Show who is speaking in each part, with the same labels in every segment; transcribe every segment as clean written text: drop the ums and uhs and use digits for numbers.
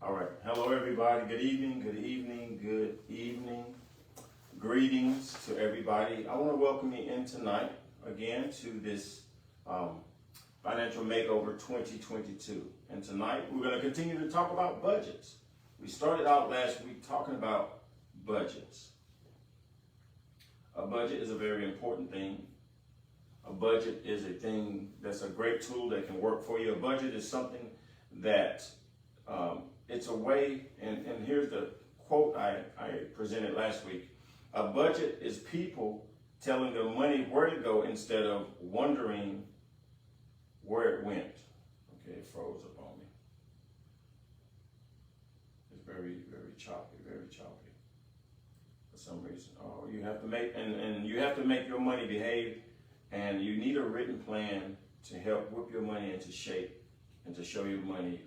Speaker 1: All right. Hello, everybody. Good evening. Good evening. Good evening. Greetings to everybody. I want to welcome you in tonight again to this Financial Makeover 2022. And tonight we're going to continue to talk about budgets. We started out last week talking about budgets. A budget is a very important thing. A budget is a thing that's a great tool that can work for you. A budget is something that it's a way, and here's the quote I presented last week. A budget is people telling their money where to go instead of wondering where it went. Okay, it froze up on me. It's very, very choppy for some reason. Oh, you have to make, and you have to make your money behave, and you need a written plan to help whip your money into shape and to show your money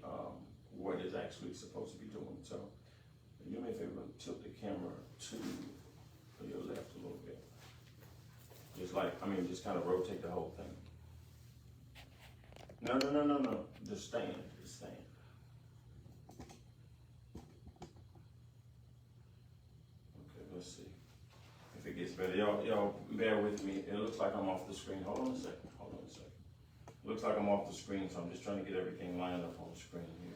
Speaker 1: what it's actually supposed to be doing. So, do me a favor, tilt the camera to your left a little bit. Just kind of rotate the whole thing. No. Just stand. Okay, let's see if it gets better. Y'all bear with me. It looks like I'm off the screen. Hold on a second. It looks like I'm off the screen, so I'm just trying to get everything lined up on the screen here.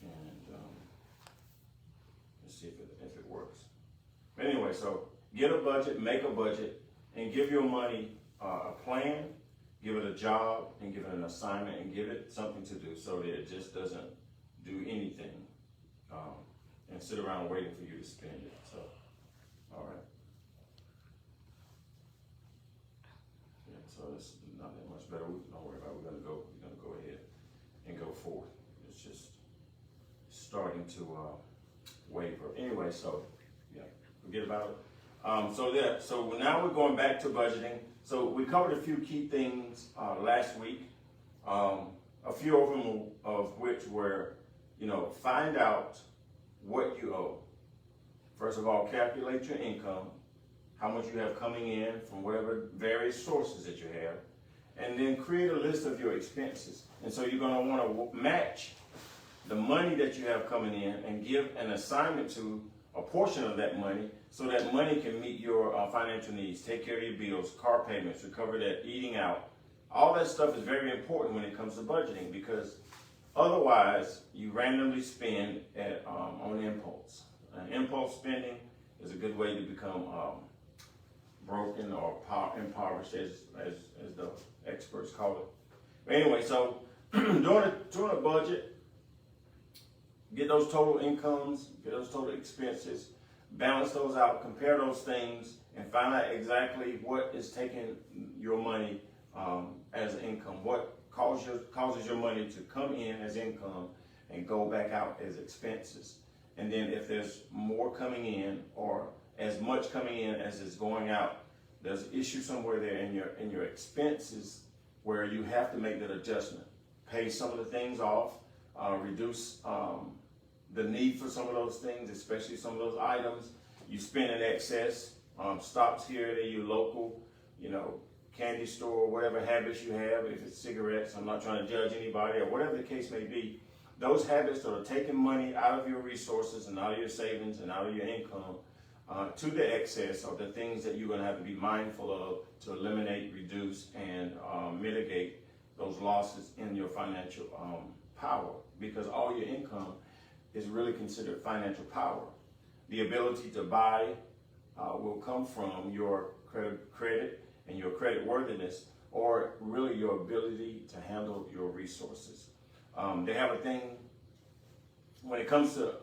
Speaker 1: And let's see if it works. But anyway, so get a budget, make a budget, and give your money a plan, give it a job, and give it an assignment, and give it something to do so that it just doesn't do anything and sit around waiting for you to spend it. So, all right. Yeah, so it's not that much better. Don't worry about it. We're gonna go ahead and go forward. It's just starting to waver. Anyway, so yeah, forget about it. So now we're going back to budgeting. So we covered a few key things last week. A few of them of which were, find out what you owe. First of all, calculate your income, how much you have coming in from whatever various sources that you have, and then create a list of your expenses. And so you're going to want to match the money that you have coming in and give an assignment to a portion of that money so that money can meet your financial needs, take care of your bills, car payments, recover that, eating out. All that stuff is very important when it comes to budgeting, because otherwise you randomly spend on impulse. Impulse spending is a good way to become broken or impoverished, as the experts call it. But anyway, so doing a budget, get those total incomes, get those total expenses, balance those out, compare those things, and find out exactly what is taking your money as income, what causes your money to come in as income and go back out as expenses. And then if there's more coming in or as much coming in as is going out, there's an issue somewhere there in your expenses where you have to make that adjustment. Pay some of the things off, reduce the need for some of those things, especially some of those items you spend in excess. Stops here at your local, candy store, whatever habits you have. If it's cigarettes, I'm not trying to judge anybody, or whatever the case may be. Those habits that are taking money out of your resources and out of your savings and out of your income to the excess are the things that you're going to have to be mindful of to eliminate, reduce, and mitigate those losses in your financial power, because all your income is really considered financial power. The ability to buy will come from your credit and your credit worthiness, or really your ability to handle your resources. They have a thing when it comes to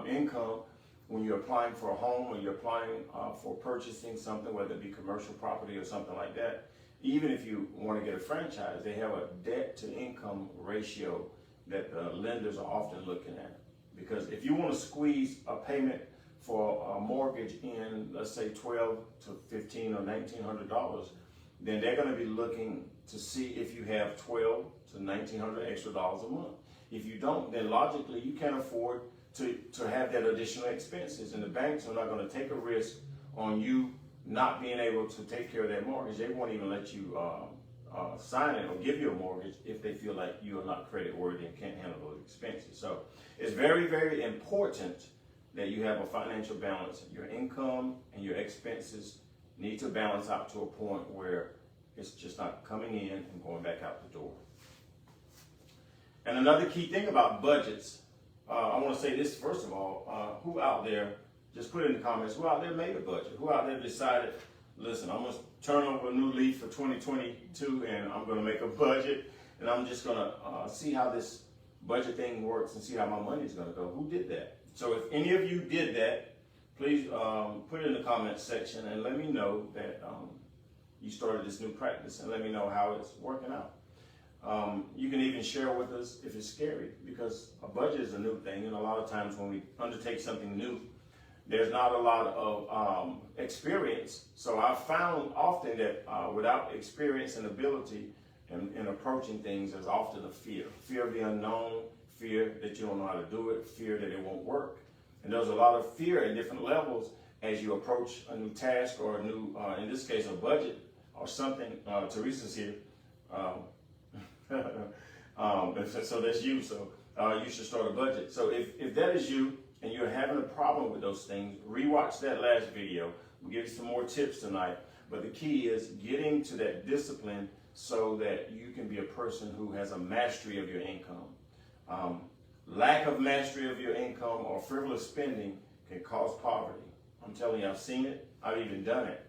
Speaker 1: income. When you're applying for a home or you're applying for purchasing something, whether it be commercial property or something like that, even if you want to get a franchise, they have a debt to income ratio that the lenders are often looking at. Because if you want to squeeze a payment for a mortgage in, let's say, $1,200 to $1,500 or $1,900, then they're going to be looking to see if you have $1,200 to $1,900 extra dollars a month. If you don't, then logically you can't afford to have that additional expenses, and the banks are not going to take a risk on you not being able to take care of that mortgage. They won't even let you sign it or give you a mortgage if they feel like you are not credit worthy and can't handle those expenses. So it's very, very important that you have a financial balance. Your income and your expenses need to balance out to a point where it's just not coming in and going back out the door. And another key thing about budgets, I want to say this first of all, who out there, just put it in the comments, who out there made a budget? Who out there decided, listen, I'm going to turn over a new leaf for 2022 and I'm going to make a budget and I'm just going to see how this budget thing works and see how my money is going to go. Who did that? So if any of you did that, please put it in the comments section and let me know that you started this new practice and let me know how it's working out. You can even share with us if it's scary, because a budget is a new thing, and a lot of times when we undertake something new, there's not a lot of experience. So I've found often that without experience and ability in approaching things, there's often a fear of the unknown, fear that you don't know how to do it, fear that it won't work. And there's a lot of fear at different levels as you approach a new task or a new, in this case, a budget or something. Teresa's here. So that's you. So you should start a budget. So if that is you and you're having a problem with those things, rewatch that last video. We'll give you some more tips tonight. But the key is getting to that discipline so that you can be a person who has a mastery of your income. Lack of mastery of your income or frivolous spending can cause poverty. I'm telling you, I've seen it. I've even done it.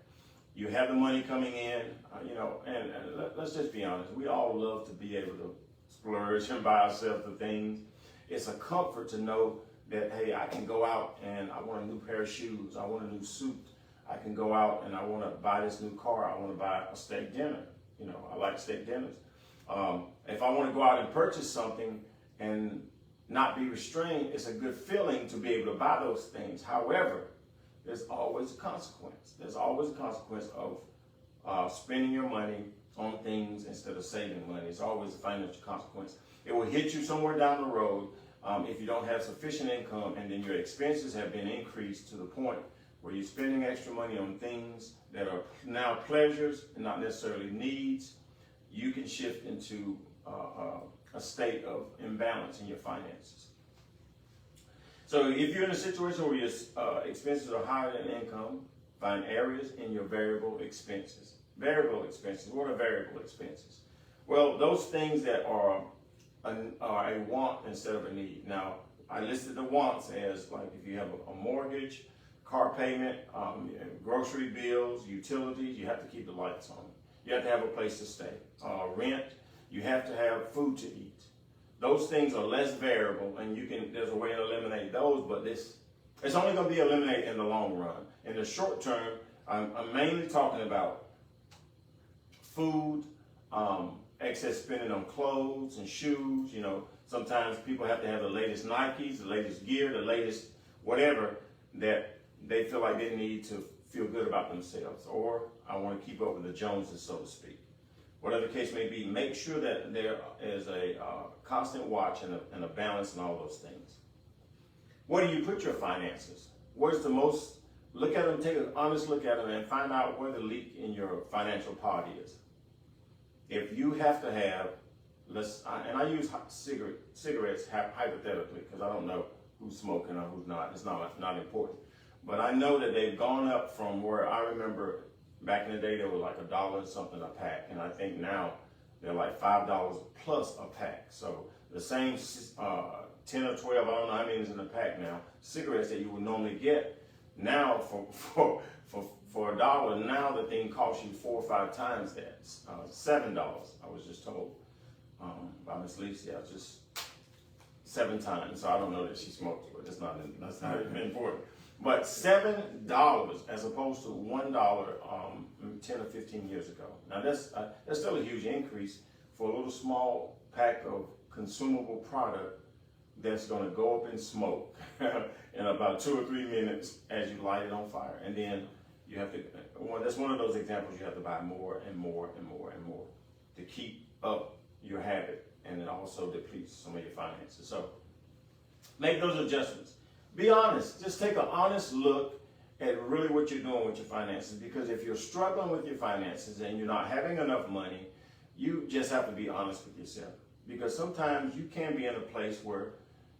Speaker 1: You have the money coming in, and let's just be honest. We all love to be able to splurge and buy ourselves the things. It's a comfort to know that, hey, I can go out and I want a new pair of shoes. I want a new suit. I can go out and I want to buy this new car. I want to buy a steak dinner. I like steak dinners. If I want to go out and purchase something and not be restrained, it's a good feeling to be able to buy those things. However, there's always a consequence. There's always a consequence of spending your money on things instead of saving money. It's always a financial consequence. It will hit you somewhere down the road if you don't have sufficient income and then your expenses have been increased to the point where you're spending extra money on things that are now pleasures and not necessarily needs. You can shift into a state of imbalance in your finances. So if you're in a situation where your expenses are higher than income, find areas in your variable expenses. Variable expenses. What are variable expenses? Well, those things that are a want instead of a need. Now, I listed the wants as like if you have a mortgage, car payment, grocery bills, utilities, you have to keep the lights on. You have to have a place to stay. Rent, you have to have food to eat. Those things are less variable, and there's a way to eliminate those, but it's only going to be eliminated in the long run. In the short term, I'm mainly talking about food, excess spending on clothes and shoes. Sometimes people have to have the latest Nikes, the latest gear, the latest whatever that they feel like they need to feel good about themselves, or I want to keep up with the Joneses, so to speak. Whatever the case may be, make sure that there is a constant watch and a balance in all those things. Where do you put your finances? Where's the most? Look at them, take an honest look at them, and find out where the leak in your financial pot is. If you have to have, and I use cigarettes hypothetically because I don't know who's smoking or who's not. It's not important. But I know that they've gone up from where I remember back in the day, they were like $1 and something a pack. And I think now they're like $5 plus a pack. So the same 10 or 12, I don't know how many is in a pack now, cigarettes that you would normally get now for $1, now the thing costs you 4 or 5 times that. $7, I was just told by Miss Lisa, just 7 times. So I don't know that she smoked, but that's not even important. But $7 as opposed to $1 10 or 15 years ago. Now that's still a huge increase for a little small pack of consumable product that's going to go up in smoke in about 2 or 3 minutes as you light it on fire. And then you have to, that's one of those examples you have to buy more and more and more and more to keep up your habit, and it also depletes some of your finances. So make those adjustments. Be honest. Just take an honest look at really what you're doing with your finances, because if you're struggling with your finances and you're not having enough money, you just have to be honest with yourself. because sometimes you can be in a place where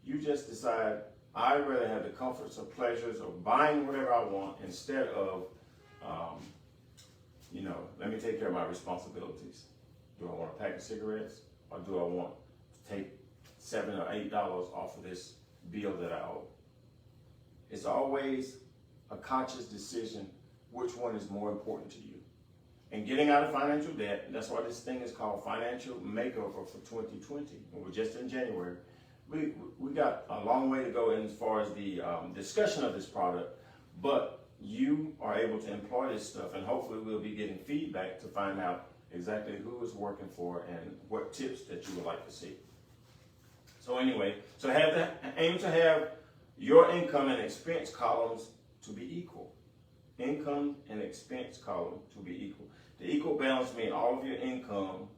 Speaker 1: you just decide, I'd rather have the comforts or pleasures of buying whatever I want instead of, let me take care of my responsibilities. Do I want a pack of cigarettes, or do I want to take $7 or $8 off of this bill that I owe? It's always a conscious decision which one is more important to you. And getting out of financial debt, and that's why this thing is called Financial Makeover for 2020. And we're just in January. We got a long way to go in as far as the discussion of this product, but you are able to employ this stuff, and hopefully we'll be getting feedback to find out exactly who is working for and what tips that you would like to see. So anyway, aim to have your income and expense columns to be equal. Income and expense column to be equal. The equal balance means all of your income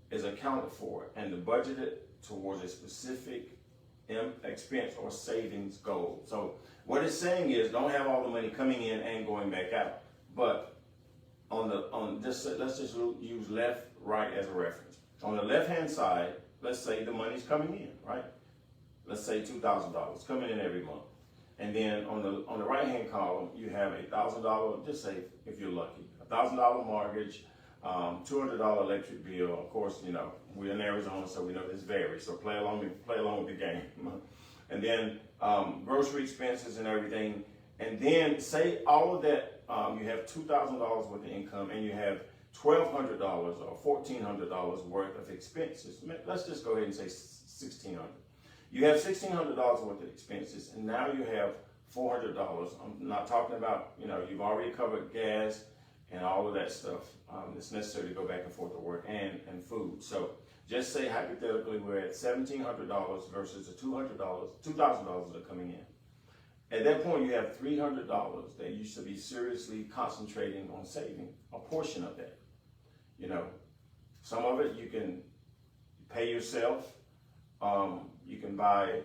Speaker 1: is accounted for and budgeted towards a specific expense or savings goal. So what it's saying is, don't have all the money coming in and going back out. But let's just use left, right as a reference. On the left-hand side, let's say the money's coming in, right? Let's say $2,000 coming in every month. And then on the right-hand column, you have $1,000, just say if you're lucky, $1,000 mortgage, $200 electric bill. Of course, we're in Arizona, so we know this varies. So play along with the game. And then grocery expenses and everything. And then say all of that, you have $2,000 worth of income, and you have $1,200 or $1,400 worth of expenses. Let's just go ahead and say $1,600. You have $1,600 worth of expenses, and now you have $400. I'm not talking about, you've already covered gas and all of that stuff. It's necessary to go back and forth to work and food. So just say hypothetically we're at $1,700 versus the $200,000 that are coming in. At that point, you have $300 that you should be seriously concentrating on saving a portion of that. Some of it you can pay yourself. You can buy,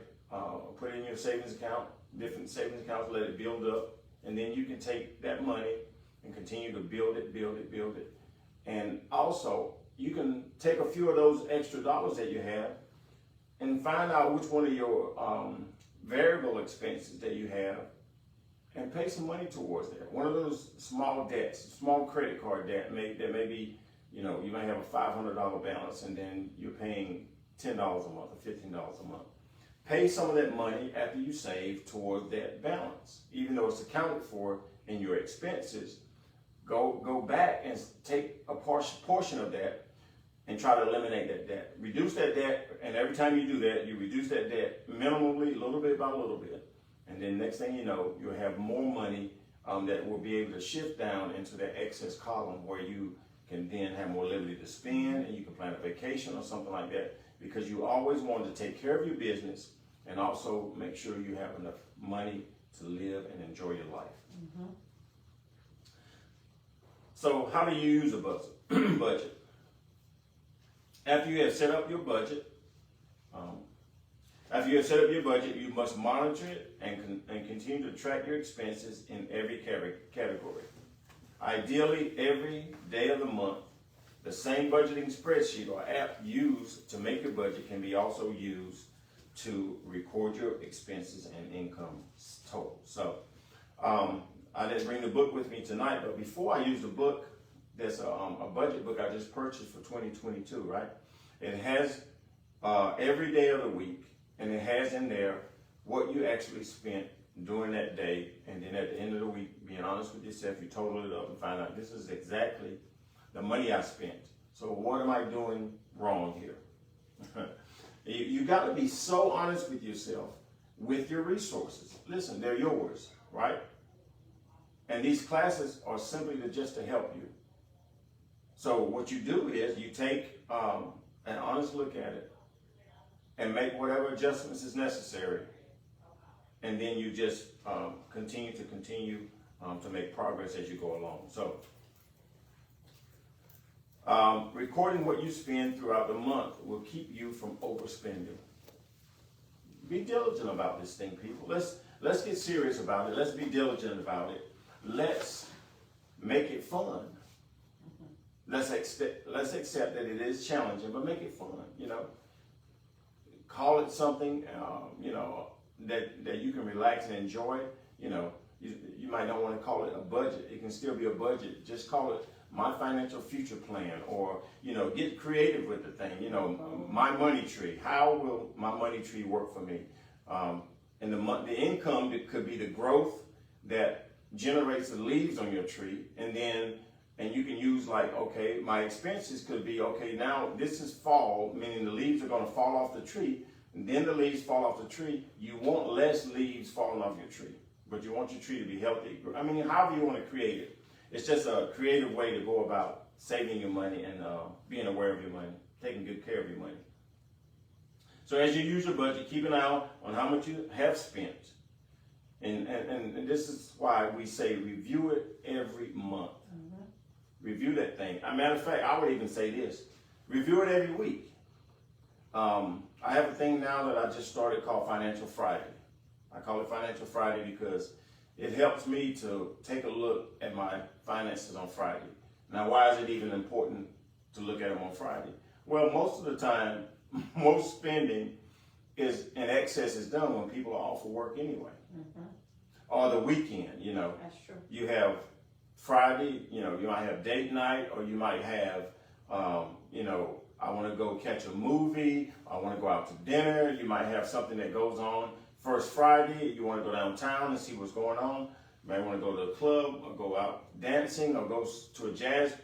Speaker 1: put it in your savings account, different savings accounts, let it build up, and then you can take that money and continue to build it. And also, you can take a few of those extra dollars that you have and find out which one of your variable expenses that you have and pay some money towards that. One of those small debts, small credit card debt, that may be, you may have a $500 balance and then you're paying $10 a month or $15 a month. Pay some of that money after you save toward that balance. Even though it's accounted for in your expenses, go back and take a portion of that and try to eliminate that debt. Reduce that debt, and every time you do that, you reduce that debt minimally, little bit by little bit. And then next thing you know, you'll have more money that will be able to shift down into that excess column where you can then have more liberty to spend, and you can plan a vacation or something like that, because you always wanted to take care of your business and also make sure you have enough money to live and enjoy your life. Mm-hmm. So how do you use a budget? After you have set up your budget, you must monitor it and continue to track your expenses in every category. Ideally, every day of the month, the same budgeting spreadsheet or app used to make your budget can be also used to record your expenses and income total. So I didn't bring the book with me tonight, but before I use the book, there's a budget book I just purchased for 2022, right? It has every day of the week, and it has in there what you actually spent during that day, and then at the end of the week, being honest with yourself, you total it up and find out this is exactly the money I spent. So what am I doing wrong here? You got to be so honest with yourself, with your resources. Listen, they're yours, right? And these classes are simply just to help you. So what you do is you take an honest look at it and make whatever adjustments is necessary. And then you just continue to make progress as you go along. So recording what you spend throughout the month will keep you from overspending. Be diligent about this thing, people. Let's get serious about it. Let's be diligent about it. Let's make it fun. let's accept that it is challenging, but make it fun. You know, call it something you know, that you can relax and enjoy. You know, you might not want to call it a budget. It can still be a budget. Just call it my financial future plan, or, you know, get creative with the thing. You know, my money tree. How will my money tree work for me? And the income, it could be the growth that generates the leaves on your tree, and you can use, like, okay, my expenses could be, okay, now this is fall, meaning the leaves are going to fall off the tree, and then the leaves fall off the tree. You want less leaves falling off your tree, but you want your tree to be healthy. I mean, however you want to create it. It's just a creative way to go about saving your money and being aware of your money, taking good care of your money. So as you use your budget, keep an eye on how much you have spent. And this is why we say review it every month. Mm-hmm. Review that thing. As a matter of fact, I would even say this. Review it every week. I have a thing now that I just started called Financial Friday. I call it Financial Friday because it helps me to take a look at my finances on Friday. Now, why is it even important to look at them on Friday? Well, most of the time, most spending is in excess is done when people are off of work anyway. Mm-hmm. Or the weekend, you know.
Speaker 2: That's true.
Speaker 1: You have Friday, you know, you might have date night, or you might have, you know, I want to go catch a movie, I want to go out to dinner. You might have something that goes on first Friday, you want to go downtown and see what's going on. You might want to go to a club, or go out dancing, or go to a jazz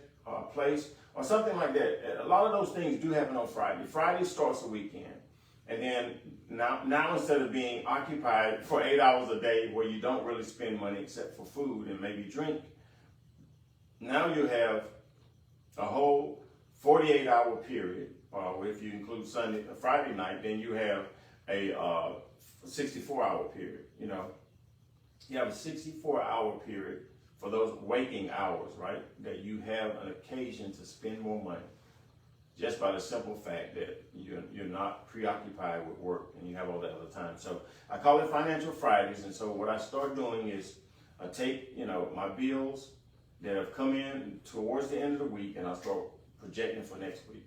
Speaker 1: place, or something like that. A lot of those things do happen on Friday. Friday starts the weekend. And then now instead of being occupied for 8 hours a day where you don't really spend money except for food and maybe drink, now you have a whole 48-hour period, or if you include Friday night, then you have a 64-hour period. You know, you have a 64-hour period for those waking hours, right? That you have an occasion to spend more money, just by the simple fact that you're not preoccupied with work and you have all that other time. So I call it Financial Fridays. And so what I start doing is I take, you know, my bills that have come in towards the end of the week, and I start projecting for next week.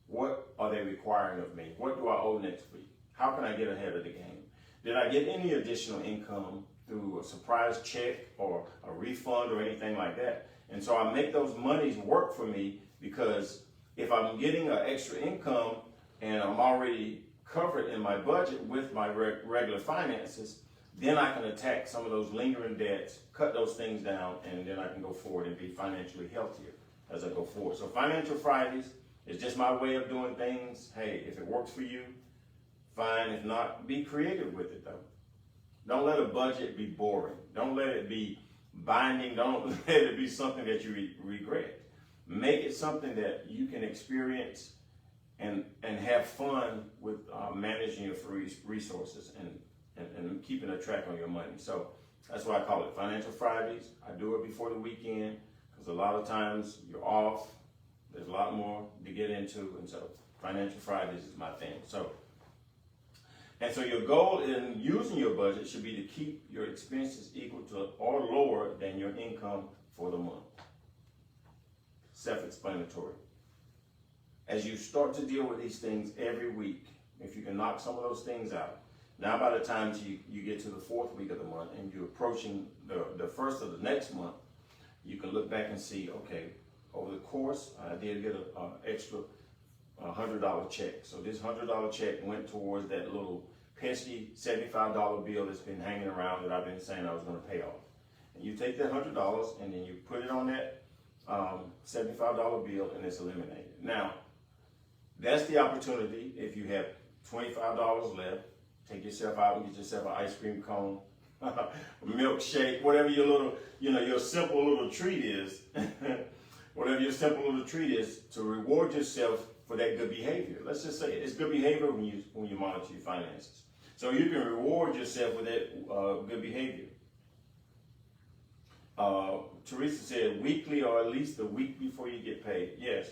Speaker 1: What are they requiring of me? What do I owe next week? How can I get ahead of the game? Did I get any additional income through a surprise check or a refund or anything like that? And so I make those monies work for me, because if I'm getting an extra income and I'm already covered in my budget with my regular finances, then I can attack some of those lingering debts, cut those things down, and then I can go forward and be financially healthier as I go forward. So Financial Fridays is just my way of doing things. Hey, if it works for you, fine. If not, be creative with it though. Don't let a budget be boring. Don't let it be binding. Don't let it be something that you regret. Make it something that you can experience and have fun with managing your resources and keeping a track on your money. So that's why I call it Financial Fridays. I do it before the weekend because a lot of times you're off. There's a lot more to get into, and so Financial Fridays is my thing. So your goal in using your budget should be to keep your expenses equal to or lower than your income for the month. Self-explanatory. As you start to deal with these things every week, if you can knock some of those things out, now by the time you get to the fourth week of the month and you're approaching the first of the next month, you can look back and see, okay, over the course, I did get an extra $100 check. So this $100 check went towards that little pesky $75 bill that's been hanging around that I've been saying I was going to pay off. And you take that $100 and then you put it on that $75 bill, and it's eliminated. Now, that's the opportunity. If you have $25 left, take yourself out and get yourself an ice cream cone, a milkshake, whatever your little, your simple little treat is. Whatever your simple little treat is to reward yourself for that good behavior. Let's just say it's good behavior when you monitor your finances. So you can reward yourself with that good behavior. Teresa said weekly, or at least the week before you get paid. Yes.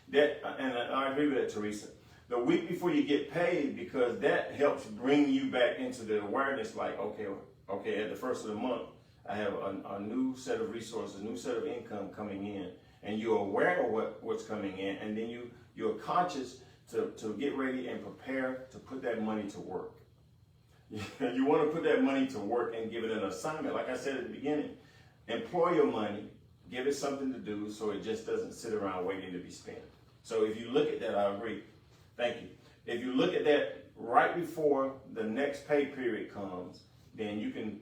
Speaker 1: That, and I agree with that, Teresa. The week before you get paid, because that helps bring you back into the awareness, like, okay, at the first of the month, I have a new set of resources, a new set of income coming in. and you're aware of what's coming in, and then you're conscious to get ready and prepare to put that money to work. You want to put that money to work and give it an assignment. Like I said at the beginning, employ your money, give it something to do so it just doesn't sit around waiting to be spent. So if you look at that, I agree. Thank you. If you look at that right before the next pay period comes, then you can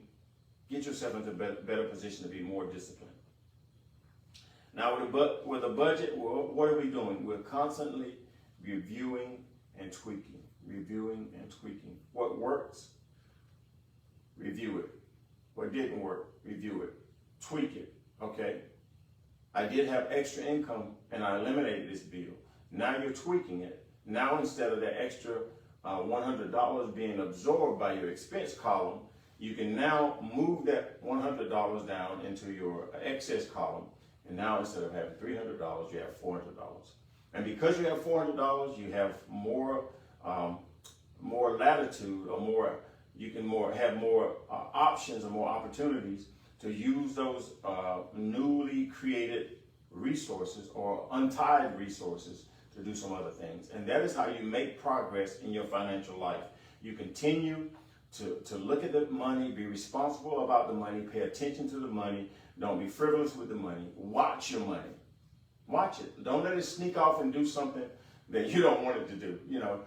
Speaker 1: get yourself into a better position to be more disciplined. Now with a budget, what are we doing? We're constantly reviewing and tweaking. Reviewing and tweaking. What works? Review it. What didn't work? Review it. Tweak it. Okay? I did have extra income and I eliminated this bill. Now you're tweaking it. Now instead of that extra $100 being absorbed by your expense column, you can now move that $100 down into your excess column. And now instead of having $300, you have $400. And because you have $400, you have more latitude, or you can have more options and more opportunities to use those newly created resources or untied resources to do some other things. And that is how you make progress in your financial life. You continue to look at the money, be responsible about the money, pay attention to the money, don't be frivolous with the money, watch your money. Watch it. Don't let it sneak off and do something that you don't want it to do. You know,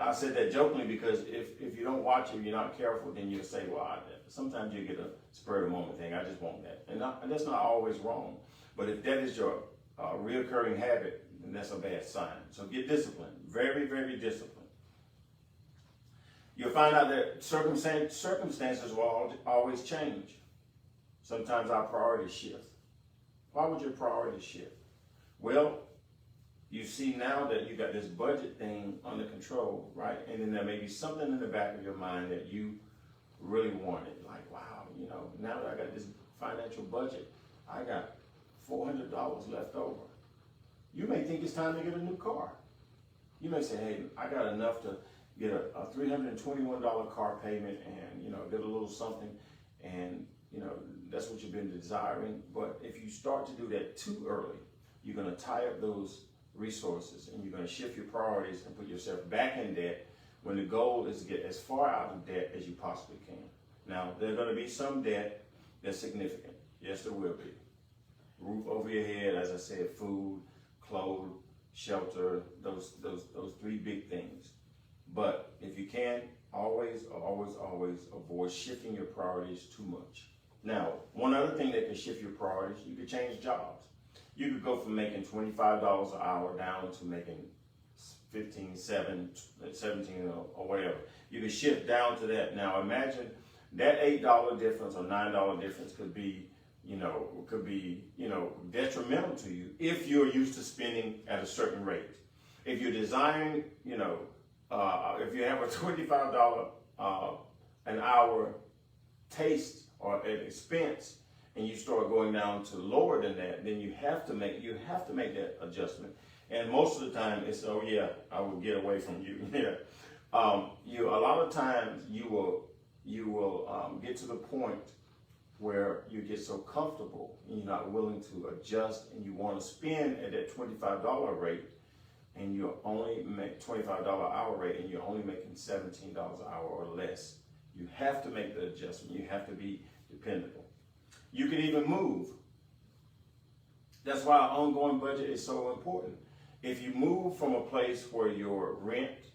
Speaker 1: I said that jokingly because if you don't watch it, you're not careful, then you'll say, well, sometimes you get a spur of the moment thing. I just want that. And that's not always wrong. But if that is your reoccurring habit, then that's a bad sign. So get disciplined. Very, very disciplined. You'll find out that circumstances will always change. Sometimes our priorities shift. Why would your priorities shift? Well, you see now that you got this budget thing under control, right? And then there may be something in the back of your mind that you really wanted. Like, wow, you know, now that I got this financial budget, I got $400 left over. You may think it's time to get a new car. You may say, hey, I got enough to get a $321 car payment and, you know, get a little something. And, you know, that's what you've been desiring. But if you start to do that too early, you're going to tie up those resources and you're going to shift your priorities and put yourself back in debt when the goal is to get as far out of debt as you possibly can. Now, there's going to be some debt that's significant. Yes, there will be. Roof over your head, as I said, food, clothes, shelter, those three big things. But if you can, always avoid shifting your priorities too much. Now, one other thing that can shift your priorities, you could change jobs. You could go from making $25 an hour down to making 15, 17 or whatever. You could shift down to that. Now imagine that $8 difference or $9 difference could be detrimental to you if you're used to spending at a certain rate. If you're desiring, if you have a $25 an hour taste or an expense, and you start going down to lower than that, then you have to make that adjustment. And most of the time it's, oh yeah, I will get away from you. Yeah. A lot of times you will get to the point where you get so comfortable and you're not willing to adjust, and you want to spend at that $25 rate, and you only make $25 hour rate, and you're only making $17 an hour or less. You have to make the adjustment. You have to be dependable. You can even move. That's why an ongoing budget is so important. If you move from a place where your rent,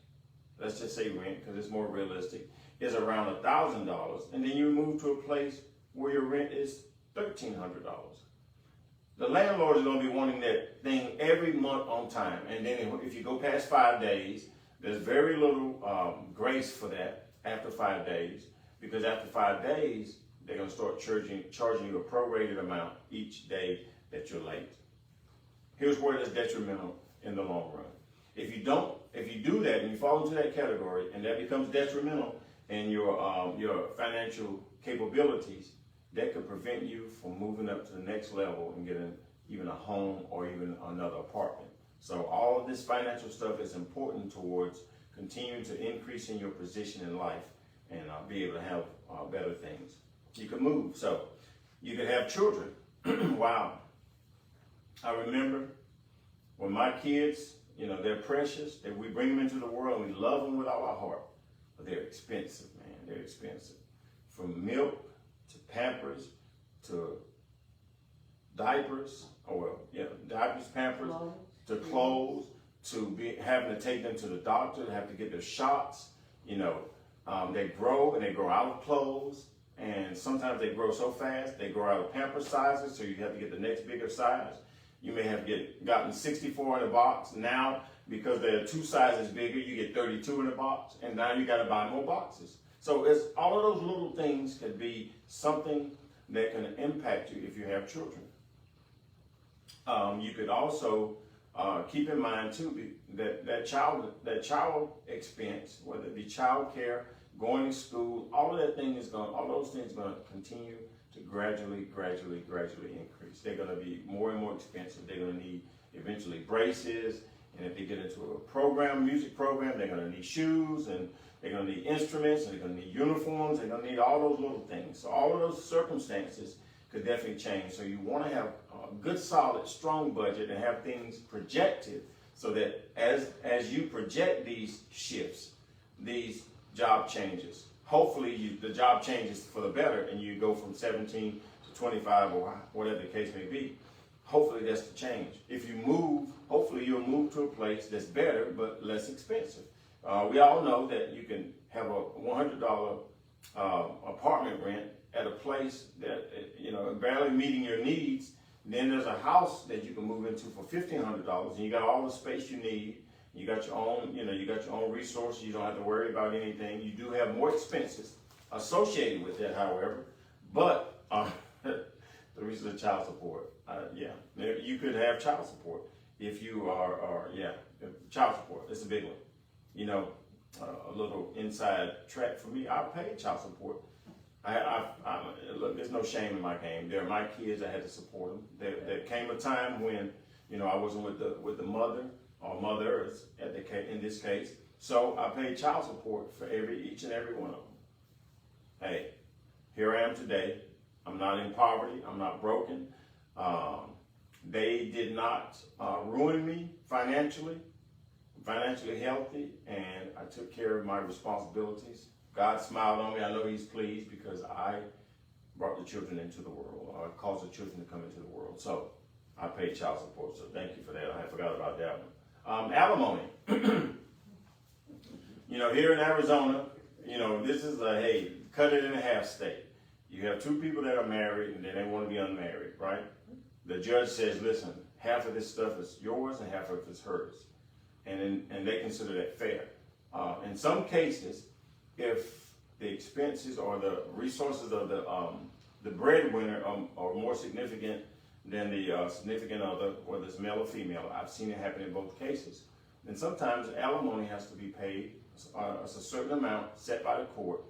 Speaker 1: let's just say rent because it's more realistic, is around $1,000, and then you move to a place where your rent is $1,300. The landlord is going to be wanting that thing every month on time. And then if you go past 5 days, there's very little grace for that after 5 days, because after 5 days, they're going to start charging you a prorated amount each day that you're late. Here's where it's detrimental in the long run. If you do that and you fall into that category and that becomes detrimental in your financial capabilities, that could prevent you from moving up to the next level and getting even a home or even another apartment. So all of this financial stuff is important towards continuing to increase in your position in life and be able to have better things. You can move. So you can have children. Wow. I remember when my kids, they're precious, that we bring them into the world and we love them with all our heart. But they're expensive, man. They're expensive. From milk to Pampers to diapers, diapers, Pampers, to clothes, to having to take them to the doctor, to have to get their shots. They grow and they grow out of clothes, and sometimes they grow so fast they grow out of pamper sizes, so you have to get the next bigger size. You may have gotten 64 in a box. Now, because they're 2 sizes bigger, you get 32 in a box, and now you got to buy more boxes. So it's all of those little things could be something that can impact you if you have children. You could also keep in mind too that child expense, whether it be child care, going to school, all those things are going to continue to gradually increase. They're going to be more and more expensive. They're going to need eventually braces, and if they get into a music program, they're going to need shoes, and they're going to need instruments, and they're going to need uniforms. They're going to need all those little things. So all of those circumstances could definitely change. So you want to have a good, solid, strong budget and have things projected so that as you project these shifts, these job changes, hopefully the job changes for the better and you go from 17 to 25 or whatever the case may be. Hopefully that's the change. If you move, hopefully you'll move to a place that's better but less expensive. We all know that you can have a $100 apartment rent at a place that, barely meeting your needs. Then there's a house that you can move into for $1,500, and you got all the space you need. You got your own resources. You don't have to worry about anything. You do have more expenses associated with that, however. But the reason of child support, you could have child support if you child support. It's a big one. A little inside track for me. I paid child support. Look, there's no shame in my game. They're my kids. I had to support them. There came a time when, I wasn't with the mother or mothers in this case. So I paid child support for each and every one of them. Hey, here I am today. I'm not in poverty. I'm not broken. They did not ruin me financially healthy, and I took care of my responsibilities. God smiled on me. I know he's pleased because I brought the children into the world, or caused the children to come into the world. So I paid child support, so thank you for that. I forgot about that one. Alimony. Here in Arizona, this is a, cut it in half state. You have 2 people that are married and then they want to be unmarried, right? The judge says, listen, half of this stuff is yours and half of it is hers. And they consider that fair. In some cases, if the expenses or the resources of the breadwinner are more significant than the significant other, whether it's male or female, I've seen it happen in both cases. And sometimes alimony has to be paid. It's a certain amount set by the court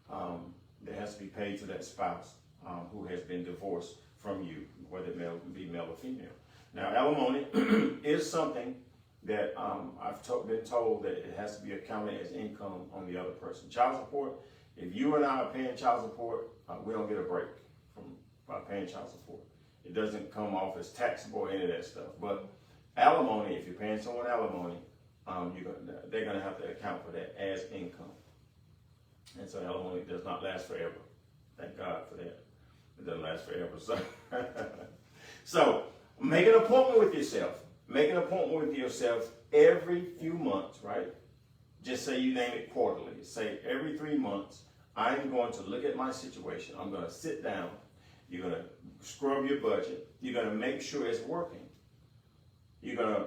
Speaker 1: that has to be paid to that spouse who has been divorced from you, whether it be male or female. Now, alimony is something that I've been told that it has to be accounted as income on the other person. Child support, if you and I are paying child support, we don't get a break by paying child support. It doesn't come off as taxable or any of that stuff. But alimony, if you're paying someone alimony, they're going to have to account for that as income. And so alimony does not last forever. Thank God for that. It doesn't last forever. So make an appointment with yourself. Make an appointment with yourself every few months, right? Just say you name it quarterly. Say every 3 months, I'm going to look at my situation. I'm going to sit down. You're going to scrub your budget. You're going to make sure it's working. You're going to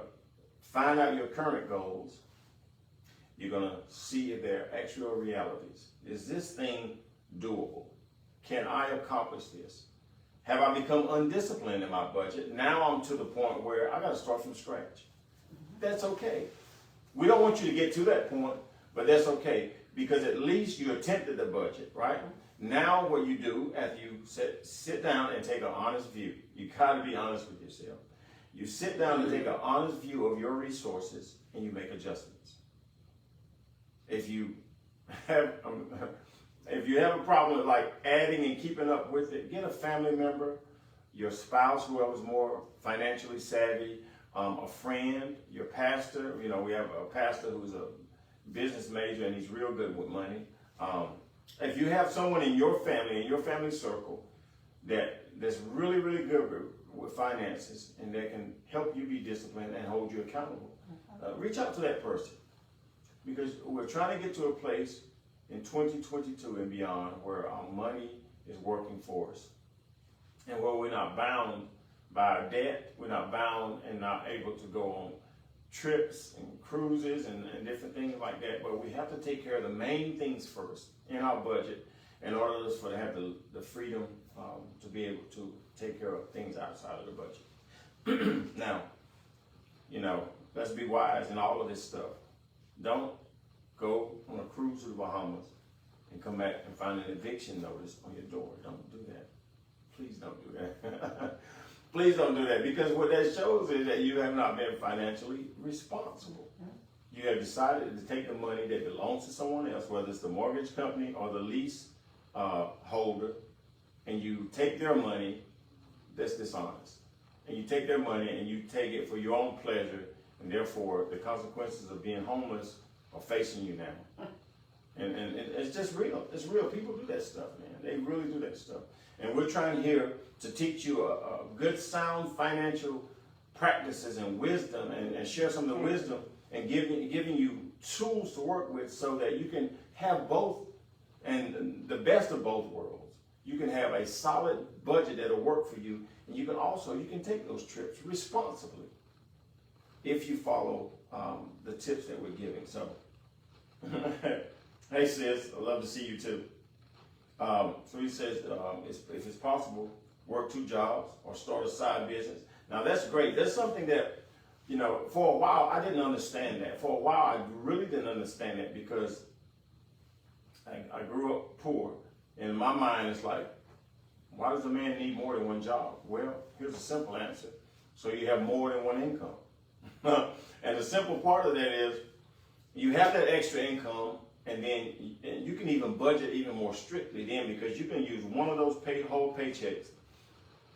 Speaker 1: find out your current goals. You're going to see if they're actual realities. Is this thing doable? Can I accomplish this? Have I become undisciplined in my budget? Now I'm to the point where I got to start from scratch. That's okay. We don't want you to get to that point, but that's okay because at least you attempted the budget, right? Now what you do after you sit down and take an honest view, you got to be honest with yourself. You sit down and take an honest view of your resources and you make adjustments. If you have a problem with like adding and keeping up with it, get a family member, your spouse, whoever's more financially savvy, a friend, your pastor. You know, we have a pastor who's a business major and he's real good with money. If you have someone in your family circle, that's really, really good with finances and that can help you be disciplined and hold you accountable, reach out to that person, because we're trying to get to a place in 2022 and beyond where our money is working for us and where we're not bound by our debt, we're not bound and not able to go on trips and cruises and different things like that, but we have to take care of the main things first in our budget in order for us to have the freedom to be able to take care of things outside of the budget. Now, you know, let's be wise in all of this stuff. Don't go on a cruise to the Bahamas and come back and find an eviction notice on your door. Don't do that. Please don't do that. Please don't do that, because what that shows is that you have not been financially responsible. You have decided to take the money that belongs to someone else, whether it's the mortgage company or the lease holder, and you take their money. That's dishonest. And you take their money and you take it for your own pleasure, and therefore the consequences of being homeless are facing you now. And it's just real. It's real. People do that stuff, man. They really do that stuff. And we're trying here to teach you a good, sound financial practices and wisdom, and share some of the wisdom and giving you tools to work with so that you can have both and the best of both worlds. You can have a solid budget that'll work for you, and you can take those trips responsibly if you follow the tips that we're giving. So, hey sis, I'd love to see you too. So he says, if it's possible, work 2 jobs or start a side business. Now that's great. That's something that, you know, for a while I didn't understand that. For a while I really didn't understand that, because I grew up poor. And in my mind, it's like, why does a man need more than 1 job? Well, here's a simple answer. So you have more than 1 income. And the simple part of that is you have that extra income, and then you can even budget even more strictly then, because you can use one of those whole paychecks,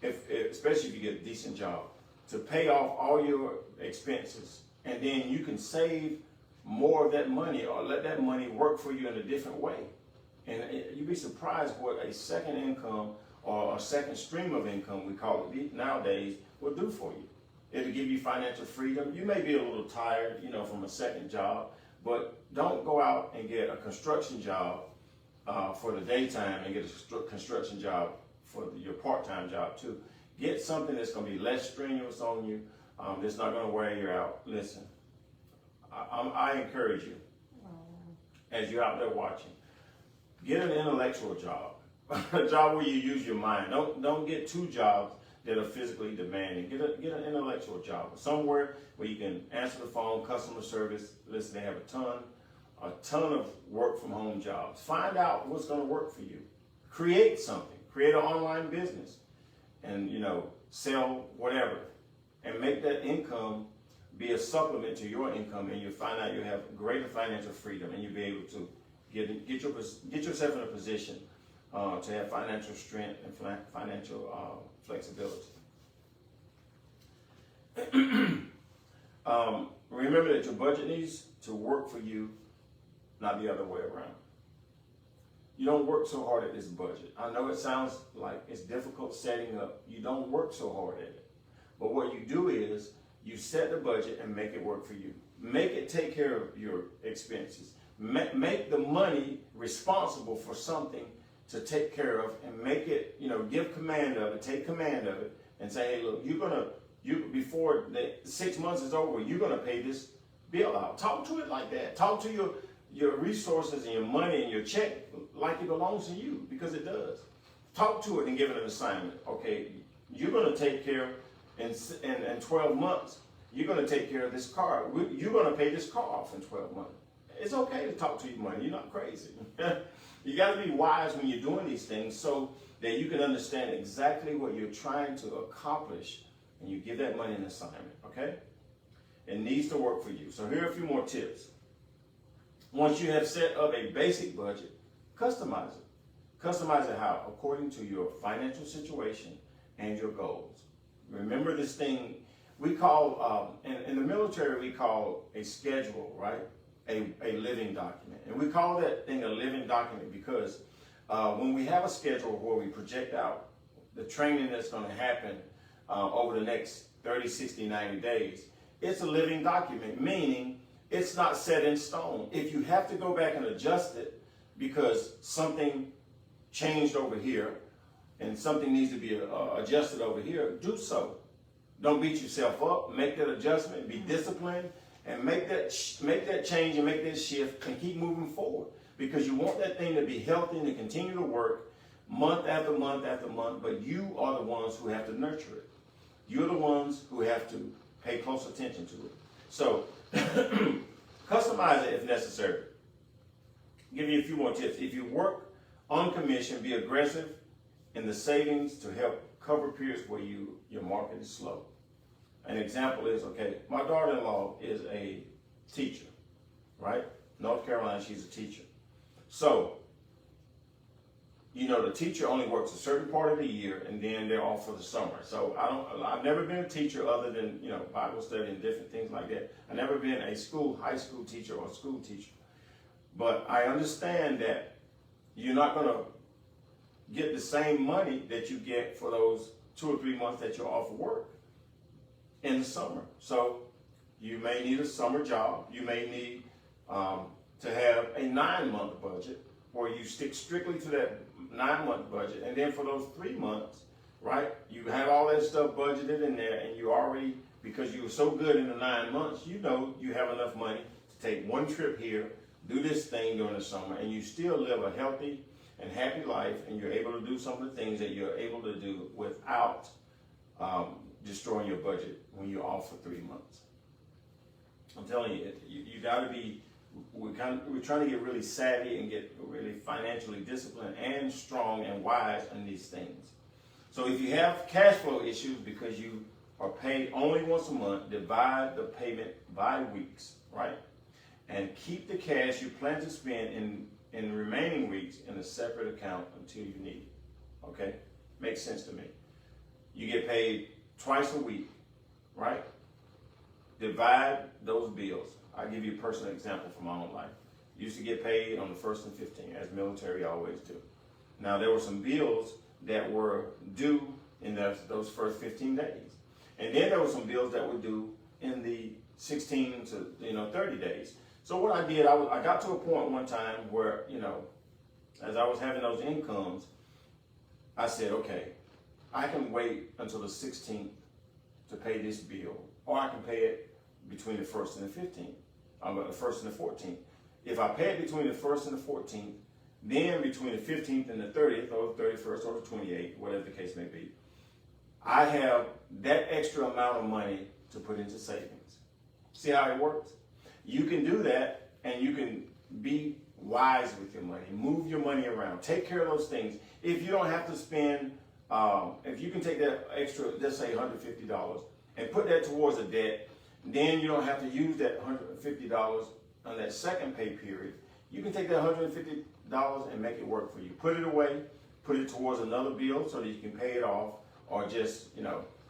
Speaker 1: especially if you get a decent job, to pay off all your expenses. And then you can save more of that money, or let that money work for you in a different way. And you'd be surprised what a second income, or a second stream of income, we call it nowadays, will do for you. It'll give you financial freedom. You may be a little tired, you know, from a second job, but don't go out and get a construction job for the daytime and get a construction job for your part-time job too. Get something that's going to be less strenuous on you, that's not going to wear you out. Listen, I encourage you, as you're out there watching, get an intellectual job, a job where you use your mind. Don't get 2 jobs that are physically demanding. Get an intellectual job, somewhere where you can answer the phone, customer service. Listen, they have a ton of work from home jobs. Find out what's going to work for you. Create something. Create an online business, and sell whatever, and make that income be a supplement to your income, and you'll find out you have greater financial freedom, and you'll be able to get yourself in a position to have financial strength and financial flexibility. Remember that your budget needs to work for you, not the other way around. You don't work so hard at this budget. I know it sounds like it's difficult setting up. You don't work so hard at it. But what you do is you set the budget and make it work for you. Make it take care of your expenses. Make the money responsible for something to take care of, and make it, give command of it, take command of it, and say, hey, look, before the 6 months is over, you're gonna pay this bill out. Talk to it like that. Talk to your resources and your money and your check like it belongs to you, because it does. Talk to it and give it an assignment. Okay, you're gonna take care in 12 months. You're gonna take care of this car. You're gonna pay this car off in 12 months. It's okay to talk to your money. You're not crazy. You got to be wise when you're doing these things, so that you can understand exactly what you're trying to accomplish, and you give that money an assignment, okay? It needs to work for you. So here are a few more tips. Once you have set up a basic budget, customize it. Customize it how? According to your financial situation and your goals. Remember this thing we call, in the military, we call a schedule, right? A living document. And we call that thing a living document because when we have a schedule where we project out the training that's going to happen over the next 30, 60, 90 days, it's a living document, meaning it's not set in stone. If you have to go back and adjust it because something changed over here and something needs to be adjusted over here, do so. Don't beat yourself up. Make that adjustment. Be disciplined and make that change and make that shift and keep moving forward because you want that thing to be healthy and to continue to work month after month after month, but you are the ones who have to nurture it. You're the ones who have to pay close attention to it. So customize it if necessary. Give you a few more tips. If you work on commission, be aggressive in the savings to help cover periods where your market is slow. An example is, okay, my daughter-in-law is a teacher, right? North Carolina, she's a teacher. So, the teacher only works a certain part of the year and then they're off for the summer. So I've never been a teacher other than, Bible study and different things like that. I've never been a high school teacher or a school teacher. But I understand that you're not going to get the same money that you get for those 2 or 3 months that you're off work in the summer. So you may need a summer job. You may need to have a 9-month budget where you stick strictly to that 9-month budget. And then for those 3 months, right, you have all that stuff budgeted in there and you already, because you were so good in the 9 months, you have enough money to take one trip here, do this thing during the summer, and you still live a healthy and happy life, and you're able to do some of the things that you're able to do without destroying your budget when you're off for 3 months. I'm telling you, you got to be. We're trying to get really savvy and get really financially disciplined and strong and wise in these things. So if you have cash flow issues because you are paid only once a month, divide the payment by weeks, right? And keep the cash you plan to spend in the remaining weeks in a separate account until you need it. Okay? Makes sense to me. You get paid twice a week, right? Divide those bills. I'll give you a personal example from my own life. Used to get paid on the 1st and 15th, as military always do. Now, there were some bills that were due in those first 15 days. And then there were some bills that were due in the 16 to 30 days. So what I did, I got to a point one time where, as I was having those incomes, I said, okay, I can wait until the 16th to pay this bill, or I can pay it between the 1st and the 15th, the 1st and the 14th. If I pay it between the 1st and the 14th, then between the 15th and the 30th, or the 31st, or the 28th, whatever the case may be, I have that extra amount of money to put into savings. See how it works? You can do that, and you can be wise with your money. Move your money around. Take care of those things. If you don't have to spend, if you can take that extra, let's say $150, and put that towards a debt, then you don't have to use that $150 on that second pay period. You can take that $150 and make it work for you. Put it away, put it towards another bill so that you can pay it off, or just,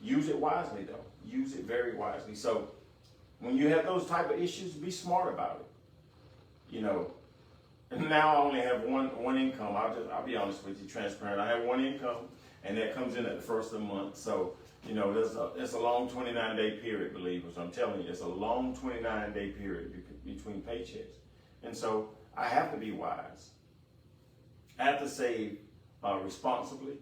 Speaker 1: use it wisely though. Use it very wisely. So when you have those type of issues, be smart about it. And now I only have one income. I'll be honest with you, transparent. I have one income, and that comes in at the first of the month. So, it's a long 29-day period, believers. I'm telling you, it's a long 29-day period between paychecks. And so I have to be wise. I have to save responsibly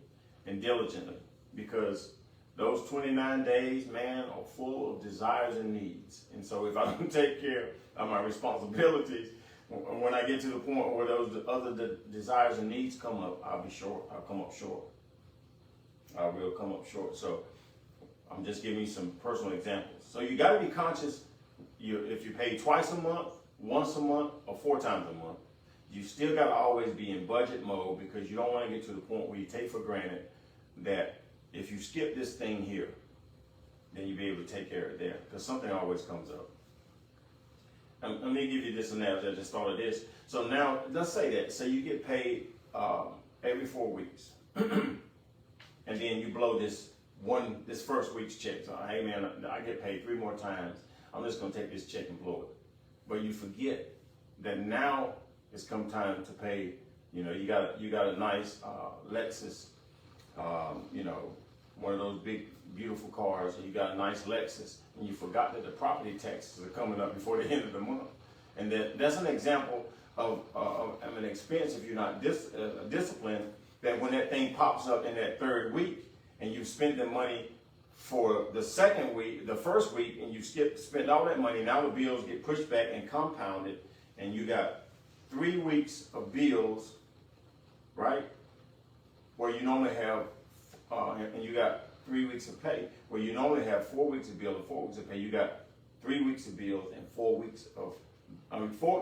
Speaker 1: and diligently, because those 29 days, man, are full of desires and needs. And so if I don't take care of my responsibilities, when I get to the point where those other desires and needs come up, I'll come up short. I will come up short. So I'm just giving you some personal examples. So you got to be conscious. If you pay twice a month, once a month, or 4 times a month, you still got to always be in budget mode, because you don't want to get to the point where you take for granted that if you skip this thing here, then you'll be able to take care of it there, because something always comes up. Let me give you this analogy. I just thought of this. So now, let's say that. Say you get paid every 4 weeks, and then you blow this this first week's check. So, hey man, I get paid 3 more times. I'm just gonna take this check and blow it. But you forget that now it's come time to pay. You know, you got a nice Lexus, you know, one of those big, beautiful cars, and you got a nice Lexus, and you forgot that the property taxes are coming up before the end of the month. And that's an example of an expense if you're not disciplined, that when that thing pops up in that third week, and you've spent the money for the second week, the first week, and you spend all that money, now the bills get pushed back and compounded, and you got 3 weeks of bills, right? Where you normally have, and you got 3 weeks of pay. Where you normally have 4 weeks of bills and 4 weeks of pay, you got 3 weeks of bills and 4 weeks of,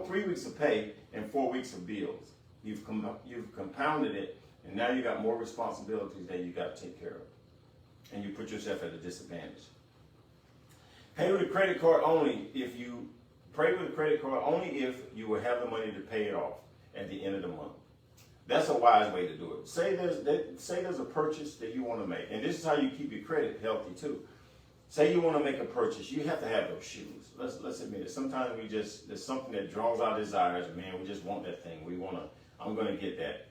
Speaker 1: 3 weeks of pay and 4 weeks of bills. You've compounded it, and now you got more responsibilities that you got to take care of. And you put yourself at a disadvantage. Pay with a credit card only if you will have the money to pay it off at the end of the month. That's a wise way to do it. Say there's a purchase that you want to make, and this is how you keep your credit healthy too. Say you want to make a purchase, you have to have those shoes. Let's admit it. Sometimes there's something that draws our desires. Man, we just want that thing. I'm going to get that.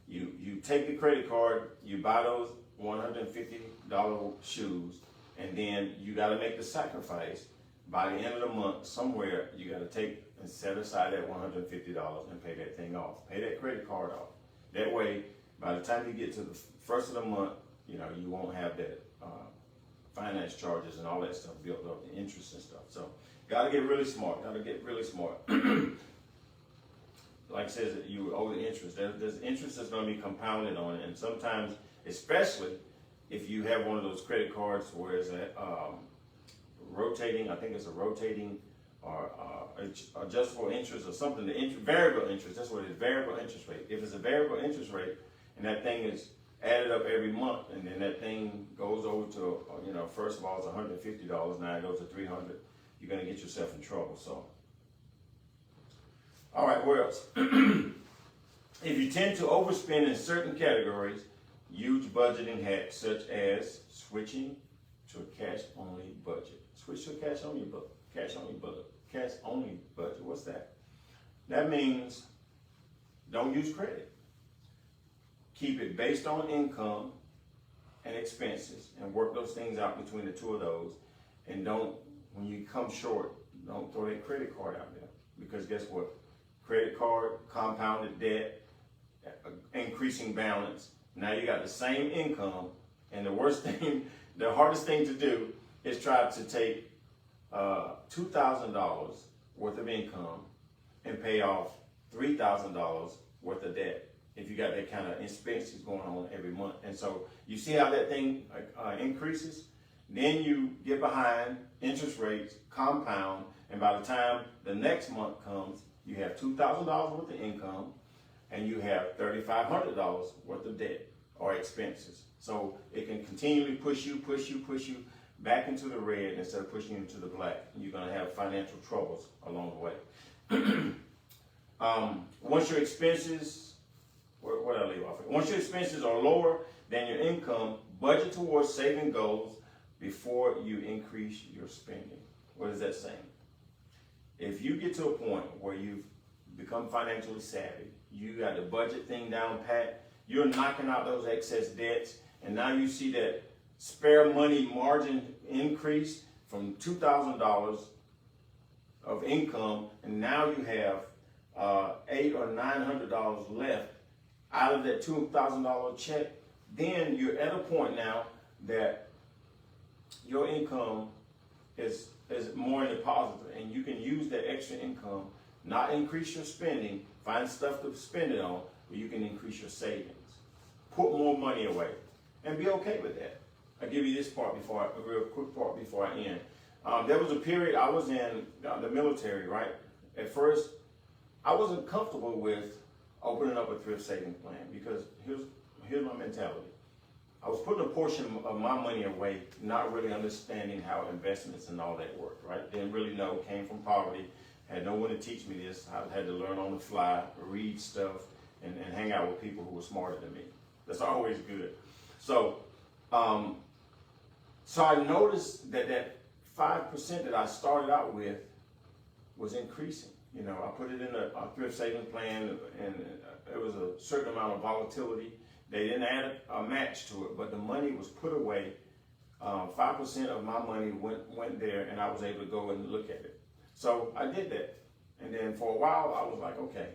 Speaker 1: You take the credit card, you buy those $150 shoes, and then you got to make the sacrifice. By the end of the month, somewhere you got to take and set aside that $150 and pay that thing off. Pay that credit card off. That way, by the time you get to the first of the month, you know, you won't have that finance charges and all that stuff built up, the interest and stuff. So, got to get really smart. Like it says, that you owe the interest. There's interest that's going to be compounded on it, and sometimes, especially if you have one of those credit cards where it's rotating, I think it's a rotating or adjustable interest or something, variable interest, that's what it is, variable interest rate. If it's a variable interest rate and that thing is added up every month, and then that thing goes over to, you know, first of all it's $150, now it goes to $300, you're going to get yourself in trouble. So, all right, what else? If you tend to overspend in certain categories, use budgeting hacks such as switching to a cash-only budget. Switch to a cash-only budget. What's that? That means don't use credit. Keep it based on income and expenses, and work those things out between the two of those. And don't, when you come short, don't throw that credit card out there, because guess what? Credit card, compounded debt, increasing balance. Now you got the same income, and the hardest thing to do is try to take $2,000 worth of income and pay off $3,000 worth of debt if you got that kind of expenses going on every month. And so you see how that thing increases? Then you get behind, interest rates compound, and by the time the next month comes, you have $2,000 worth of income and you have $3,500 worth of debt or expenses. So it can continually push you back into the red instead of pushing you into the black. You're going to have financial troubles along the way. Once your expenses, where did I leave off? Once your expenses are lower than your income, budget towards saving goals before you increase your spending. What is that saying? If you get to a point where you've become financially savvy, you got the budget thing down pat, you're knocking out those excess debts, and now you see that spare money margin increase from $2,000 of income, and now you have $800 or $900 left out of that $2,000 check. Then you're at a point now that your income is more in the positive, and you can use that extra income, not increase your spending, find stuff to spend it on, but you can increase your savings. Put more money away, and be okay with that. I'll give you this part a real quick part before I end. There was a period I was in the military, right? At first, I wasn't comfortable with opening up a thrift saving plan, because here's my mentality. I was putting a portion of my money away, not really understanding how investments and all that worked, right? Didn't really know, came from poverty, had no one to teach me this. I had to learn on the fly, read stuff, and hang out with people who were smarter than me. That's always good. So So I noticed that 5% that I started out with was increasing. You know, I put it in a thrift savings plan, and it was a certain amount of volatility. They didn't add a match to it, but the money was put away. 5% of my money went there, and I was able to go and look at it. So I did that. And then for a while, I was like, okay,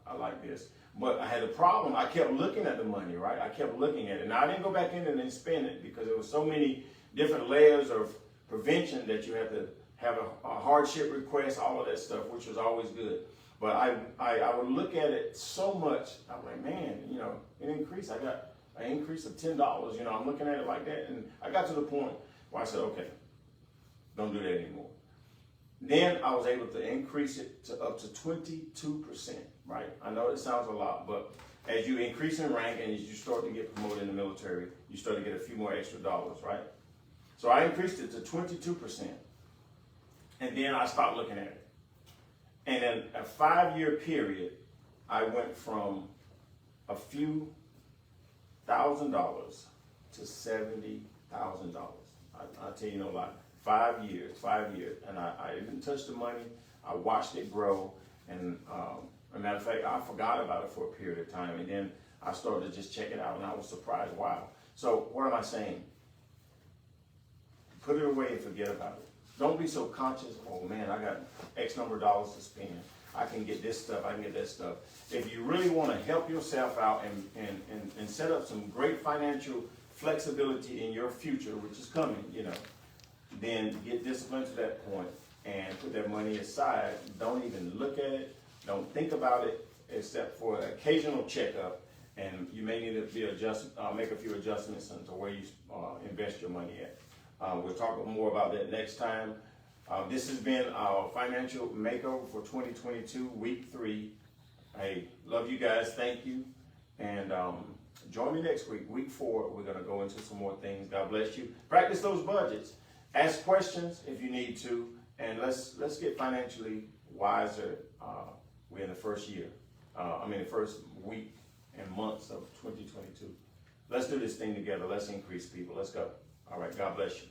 Speaker 1: I like this. But I had a problem. I kept looking at the money, right? I kept looking at it. Now, I didn't go back in and then spend it because there was so many different layers of prevention that you had to have a hardship request, all of that stuff, which was always good. But I would look at it so much. I'm like, man, you know, it increased. I got an increase of $10. You know, I'm looking at it like that. And I got to the point where I said, okay, don't do that anymore. Then I was able to increase it to up to 22%, right? I know it sounds a lot, but as you increase in rank and as you start to get promoted in the military, you start to get a few more extra dollars, right? So I increased it to 22%. And then I stopped looking at it. And in a 5-year period, I went from a few $1,000s to $70,000. I'll tell you no lie. 5 years, and I didn't touch the money. I watched it grow, and as a matter of fact, I forgot about it for a period of time, and then I started to just check it out, and I was surprised. Wow. So what am I saying? Put it away and forget about it. Don't be so conscious. Oh man, I got X number of dollars to spend. I can get this stuff. I can get that stuff. If you really want to help yourself out and set up some great financial flexibility in your future, which is coming, you know, then get disciplined to that point and put that money aside. Don't even look at it. Don't think about it except for an occasional checkup. And you may need to make a few adjustments into where you invest your money at. We'll talk more about that next time. This has been our financial makeover for 2022, week 3. Hey, love you guys. Thank you. And join me next week, week 4. We're going to go into some more things. God bless you. Practice those budgets. Ask questions if you need to, and let's get financially wiser. We're in the first year. The first week and months of 2022. Let's do this thing together. Let's increase people. Let's go. All right. God bless you.